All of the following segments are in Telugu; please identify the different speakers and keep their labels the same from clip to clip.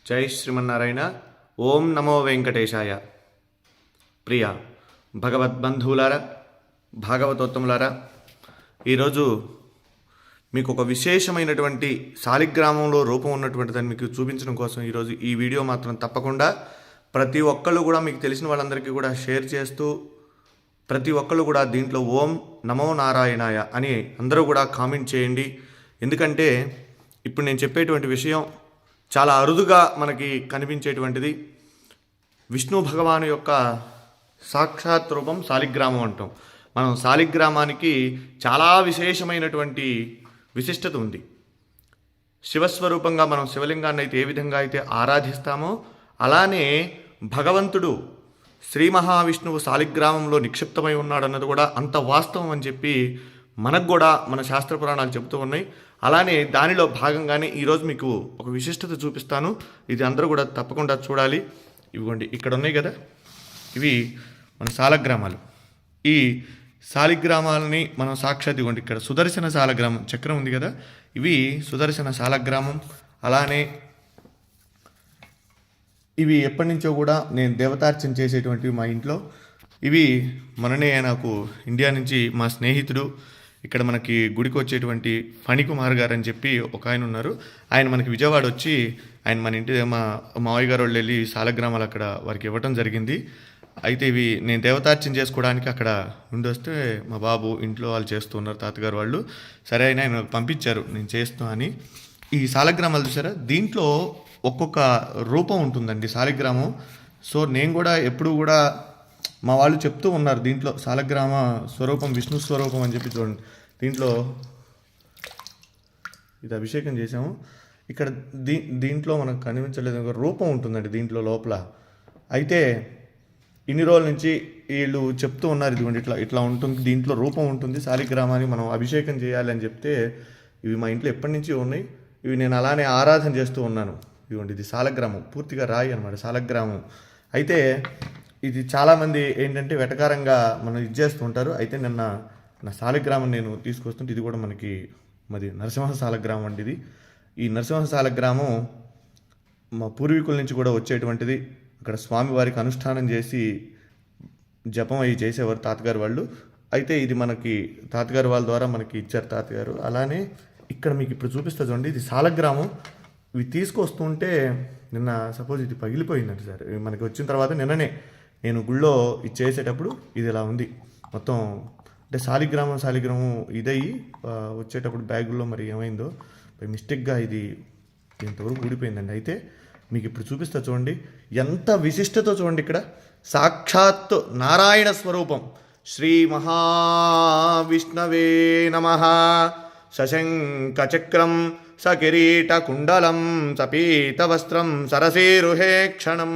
Speaker 1: జై శ్రీమన్నారాయణ. ఓం నమో వెంకటేశాయ. ప్రియ భగవద్బంధువులారా, భాగవతోత్తములారా, ఈరోజు మీకు ఒక విశేషమైనటువంటి శాలిగ్రామంలో రూపం ఉన్నటువంటి దాన్ని మీకు చూపించడం కోసం ఈరోజు ఈ వీడియో మాత్రం తప్పకుండా ప్రతి ఒక్కళ్ళు కూడా మీకు తెలిసిన వాళ్ళందరికీ కూడా షేర్ చేస్తూ, ప్రతి ఒక్కళ్ళు కూడా దీంట్లో ఓం నమో నారాయణాయ అని అందరూ కూడా కామెంట్ చేయండి. ఎందుకంటే ఇప్పుడు నేను చెప్పేటువంటి విషయం చాలా అరుదుగా మనకి కనిపించేటువంటిది. విష్ణు భగవాను యొక్క సాక్షాత్ రూపం శాలిగ్రామం అంటాం. మనం శాలిగ్రామానికి చాలా విశేషమైనటువంటి విశిష్టత ఉంది. శివస్వరూపంగా మనం శివలింగాన్ని అయితే ఏ విధంగా అయితే ఆరాధిస్తామో అలానే భగవంతుడు శ్రీ మహావిష్ణువు శాలిగ్రామంలో నిక్షిప్తమై ఉన్నాడన్నది కూడా అంత వాస్తవం అని చెప్పి మనకు కూడా మన శాస్త్ర పురాణాలు చెబుతూ ఉన్నాయి. అలానే దానిలో భాగంగానే ఈరోజు మీకు ఒక విశిష్టత చూపిస్తాను. ఇది అందరూ కూడా తప్పకుండా చూడాలి. ఇవిగోండి ఇక్కడ ఉన్నాయి కదా, ఇవి మన శాలగ్రామాలు. ఈ శాలిగ్రామాలని మనం సాక్షాత్ ఇవ్వండి, ఇక్కడ సుదర్శన శాలగ్రామం చక్రం ఉంది కదా, ఇవి సుదర్శన శాలగ్రామం. అలానే ఇవి ఎప్పటి నుంచో కూడా నేను దేవతార్చన చేసేటువంటివి మా ఇంట్లో. ఇవి మొన్ననే నాకు ఇండియా నుంచి మా స్నేహితుడు, ఇక్కడ మనకి గుడికి వచ్చేటువంటి ఫణికుమార్ గారు అని చెప్పి ఒక ఆయన ఉన్నారు. ఆయన మనకి విజయవాడ వచ్చి ఆయన మన ఇంటి మా మావయ్య గారు వాళ్ళు వెళ్ళి శాలగ్రామాలు అక్కడ వారికి ఇవ్వటం జరిగింది. అయితే ఇవి నేను దేవతార్చన చేసుకోవడానికి అక్కడ నుండి వస్తే మా బాబు ఇంట్లో వాళ్ళు చేస్తూ ఉన్నారు, తాతగారు వాళ్ళు. సరే అయినా ఆయన పంపించారు నేను చేస్తున్నా అని. ఈ శాలగ్రామాలు చూసారా, దీంట్లో ఒక్కొక్క రూపం ఉంటుందండి శాలిగ్రామం. సో నేను కూడా ఎప్పుడు కూడా మా వాళ్ళు చెప్తూ ఉన్నారు దీంట్లో శాలగ్రామ స్వరూపం విష్ణు స్వరూపం అని చెప్పి. చూడండి దీంట్లో ఇది అభిషేకం చేసాము. ఇక్కడ దీంట్లో మనకు కనిపించలేదు, ఒక రూపం ఉంటుందండి దీంట్లో లోపల. అయితే ఇన్ని రోజుల నుంచి వీళ్ళు చెప్తూ ఉన్నారు ఇదిగోండి ఇట్లా ఇట్లా ఉంటుంది, దీంట్లో రూపం ఉంటుంది, శాలిగ్రామాన్ని మనం అభిషేకం చేయాలి అని చెప్తే ఇవి మా ఇంట్లో ఎప్పటి నుంచి ఉన్నాయి. ఇవి నేను అలానే ఆరాధన చేస్తూ ఉన్నాను. ఇదిగోండి ఇది శాలగ్రామం, పూర్తిగా రాయి అనమాట శాలగ్రామం. అయితే ఇది చాలామంది ఏంటంటే వెటకారంగా మనం ఇది చేస్తూ ఉంటారు. అయితే నిన్న నా శాలిగ్రామం నేను తీసుకొస్తుంటే ఇది కూడా మనకి మరి నరసింహ శాలగ్రామం అండి. ఇది ఈ నరసింహ శాలగ్రామం మా పూర్వీకుల నుంచి కూడా వచ్చేటువంటిది. అక్కడ స్వామివారికి అనుష్ఠానం చేసి జపం అవి చేసేవారు తాతగారు వాళ్ళు. అయితే ఇది మనకి తాతగారు వాళ్ళ ద్వారా మనకి ఇచ్చారు తాతగారు. అలానే ఇక్కడ మీకు ఇప్పుడు చూపిస్తా చూడండి, ఇది శాలగ్రామం. ఇవి తీసుకొస్తుంటే నిన్న సపోజ్ ఇది పగిలిపోయిందండి సార్. మనకి వచ్చిన తర్వాత నిన్ననే నేను గుళ్ళో ఇది చేసేటప్పుడు ఇది ఇలా ఉంది మొత్తం. అంటే శాలిగ్రామం ఇదయ్యి వచ్చేటప్పుడు బ్యాగుల్లో మరి ఏమైందో మిస్టేక్గా ఇది ఇంతవరకు ఊడిపోయిందండి. అయితే మీకు ఇప్పుడు చూపిస్తా చూడండి ఎంత విశిష్టతో చూడండి. ఇక్కడ సాక్షాత్ నారాయణ స్వరూపం. శ్రీ మహావిష్ణవే నమః. సశంఖ చక్రం సకిరీట కుండలం సపీతవస్త్రం సరసేరుహే క్షణం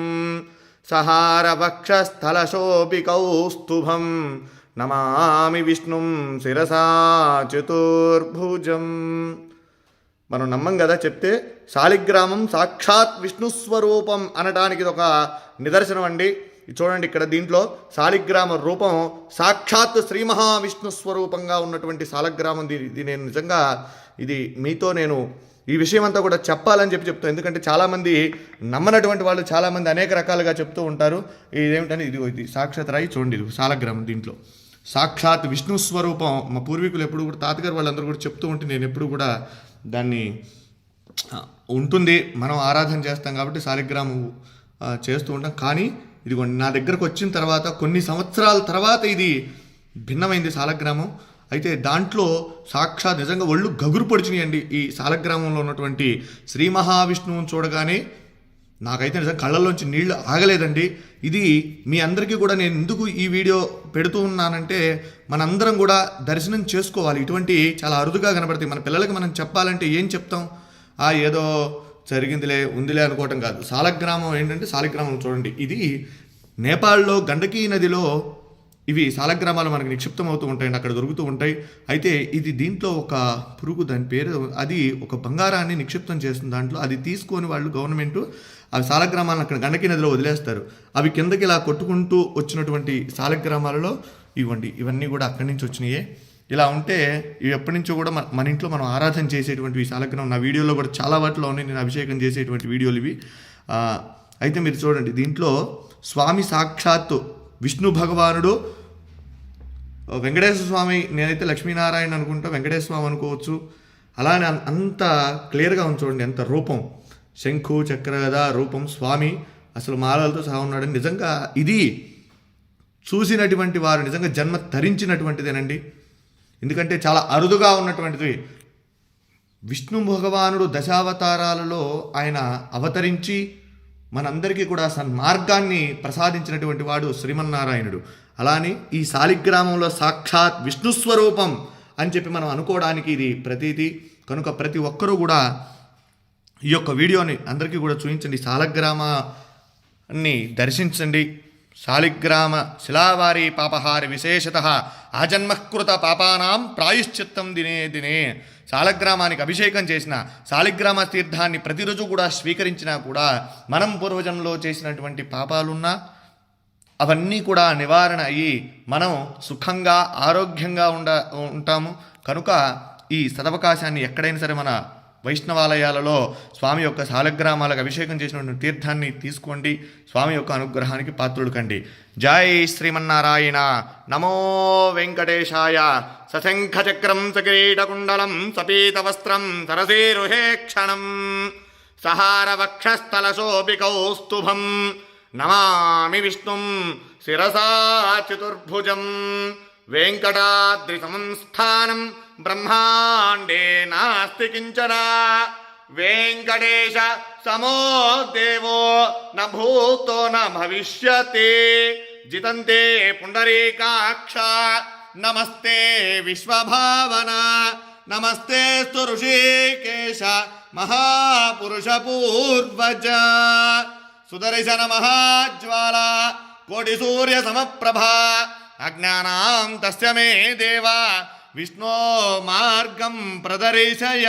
Speaker 1: సహారవక్షస్థలశోభి కౌస్తుభం నమామి విష్ణుం శిరసా చతుర్భుజం. మనం నమ్మం కదా చెప్తే శాలిగ్రామం సాక్షాత్ విష్ణుస్వరూపం అనడానికి ఇది ఒక నిదర్శనం అండి. చూడండి ఇక్కడ దీంట్లో శాలిగ్రామ రూపం సాక్షాత్ శ్రీ మహావిష్ణు స్వరూపంగా ఉన్నటువంటి శాలగ్రామం. ఇది నేను నిజంగా ఇది మీతో నేను ఈ విషయం అంతా కూడా చెప్పాలని చెప్తాను. ఎందుకంటే చాలామంది నమ్మనటువంటి వాళ్ళు చాలామంది అనేక రకాలుగా చెప్తూ ఉంటారు. ఇదేమిటని ఇది సాక్షాత్ రాయి చూడండి, ఇది శాలగ్రామం. దీంట్లో సాక్షాత్ విష్ణు స్వరూపం. మా పూర్వీకులు ఎప్పుడు కూడా తాతగారు వాళ్ళందరూ కూడా చెప్తూ ఉంటే నేను ఎప్పుడు కూడా దాన్ని ఉంటుంది, మనం ఆరాధన చేస్తాం కాబట్టి శాలిగ్రామం చేస్తూ ఉంటాం. కానీ ఇదిగోండి నా దగ్గరకు వచ్చిన తర్వాత కొన్ని సంవత్సరాల తర్వాత ఇది భిన్నమైంది శాలగ్రామం. అయితే దాంట్లో సాక్షాత్ నిజంగా ఒళ్ళు గగురు పొడిచినాయండి. ఈ శాలగ్రామంలో ఉన్నటువంటి శ్రీ మహావిష్ణువుని చూడగానే నాకైతే నిజంగా కళ్ళల్లోంచి నీళ్లు ఆగలేదండి. ఇది మీ అందరికీ కూడా నేను ఎందుకు ఈ వీడియో పెడుతూ ఉన్నానంటే మనందరం కూడా దర్శనం చేసుకోవాలి. ఇటువంటి చాలా అరుదుగా కనబడతాయి. మన పిల్లలకి మనం చెప్పాలంటే ఏం చెప్తాం, ఏదో జరిగిందిలే ఉందిలే అనుకోవటం కాదు. శాలగ్రామం ఏంటంటే శాలిగ్రామం చూడండి, ఇది నేపాల్లో గండకీ నదిలో ఇవి శాలగ్రామాలు మనకు నిక్షిప్తం అవుతూ ఉంటాయండి, అక్కడ దొరుకుతూ ఉంటాయి. అయితే ఇది దీంట్లో ఒక పురుగు, దాని పేరు, అది ఒక బంగారాన్ని నిక్షిప్తం చేస్తుంది దాంట్లో. అది తీసుకొని వాళ్ళు గవర్నమెంట్ ఆ శాలగ్రామాలను అక్కడ గండకీ నదిలో వదిలేస్తారు. అవి కిందకి ఇలా కొట్టుకుంటూ వచ్చినటువంటి శాలగ్రామాలలో ఇవన్నీ కూడా అక్కడి నుంచి వచ్చినాయే. ఇలా ఉంటే ఇవి ఎప్పటి నుంచో కూడా మన ఇంట్లో మనం ఆరాధన చేసేటువంటి శాలగ్రామం. నా వీడియోలో కూడా చాలా వాటిలో ఉన్నాయి, నేను అభిషేకం చేసేటువంటి వీడియోలు ఇవి. అయితే మీరు చూడండి, దీంట్లో స్వామి సాక్షాత్తు విష్ణు భగవానుడు, వెంకటేశ్వర స్వామి, నేనైతే లక్ష్మీనారాయణ అనుకుంటా, వెంకటేశ్వర స్వామి అనుకోవచ్చు. అలానే అంత క్లియర్గా ఉంది చూడండి, ఎంత రూపం, శంఖు చక్ర గదా రూపం, స్వామి అసలు మాలలతో సహా ఉన్నాడని. నిజంగా ఇది చూసినటువంటి వారు నిజంగా జన్మ తరించినటువంటిదేనండి. ఎందుకంటే చాలా అరుదుగా ఉన్నటువంటిది. విష్ణు భగవానుడు దశావతారాలలో ఆయన అవతరించి మనందరికీ కూడా సన్మార్గాన్ని ప్రసాదించినటువంటి వాడు శ్రీమన్నారాయణుడు. అలానే ఈ శాలిగ్రామంలో సాక్షాత్ విష్ణు స్వరూపం అని చెప్పి మనం అనుకోవడానికి ఇది ప్రతీతి. కనుక ప్రతి ఒక్కరూ కూడా ఈ యొక్క వీడియోని అందరికీ కూడా చూపించండి, శాలగ్రామాన్ని దర్శించండి. శాలిగ్రామ శిలావారి పాపహారి విశేషత ఆజన్మకృత పాపానాం ప్రాయుశ్చిత్తం దినే దినే. శాలగ్రామానికి అభిషేకం చేసిన, శాలిగ్రామ తీర్థాన్ని ప్రతిరోజు కూడా స్వీకరించినా కూడా మనం పూర్వజన్మలో చేసినటువంటి పాపాలున్నా అవన్నీ కూడా నివారణ అయ్యి మనం సుఖంగా ఆరోగ్యంగా ఉంటాము. కనుక ఈ సదవకాశాన్ని ఎక్కడైనా సరే మన వైష్ణవాలయాలలో స్వామి యొక్క శాలగ్రామాలకు అభిషేకం చేసినటువంటి తీర్థాన్ని తీసుకోండి. స్వామి యొక్క అనుగ్రహానికి పాత్రుడు కండి. జై శ్రీమన్నారాయణ. నమో వెంకటేశాయ. సశంఖచక్రం సకిరీటకుండలం సపీతవస్త్రం సరసీరుహేక్షణం సహారవక్షస్థలశోభికౌస్తుభం నమామి విష్ణుం శిరసా చతుర్భుజం. వెంకటాద్రి సంస్థానం బ్రహ్మాండే నాస్తి కించన. వెంకటేశ సమో దేవో న భూతో న భవిష్యతి. జితంతే పుండరీకాక్ష నమస్తే విశ్వభావన. నమస్తే స్తు ఋషికేశ మహాపురుష పూర్వజ. సుదర్శన మహాజ్వాల కోటి సూర్య సమప్రభా. అజ్ఞానాం తస్య మే దేవా విష్ణో మార్గం ప్రదర్శయ.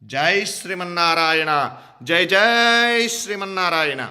Speaker 1: జై శ్రీమన్నారాయణ. జై జై శ్రీమన్నారాయణ.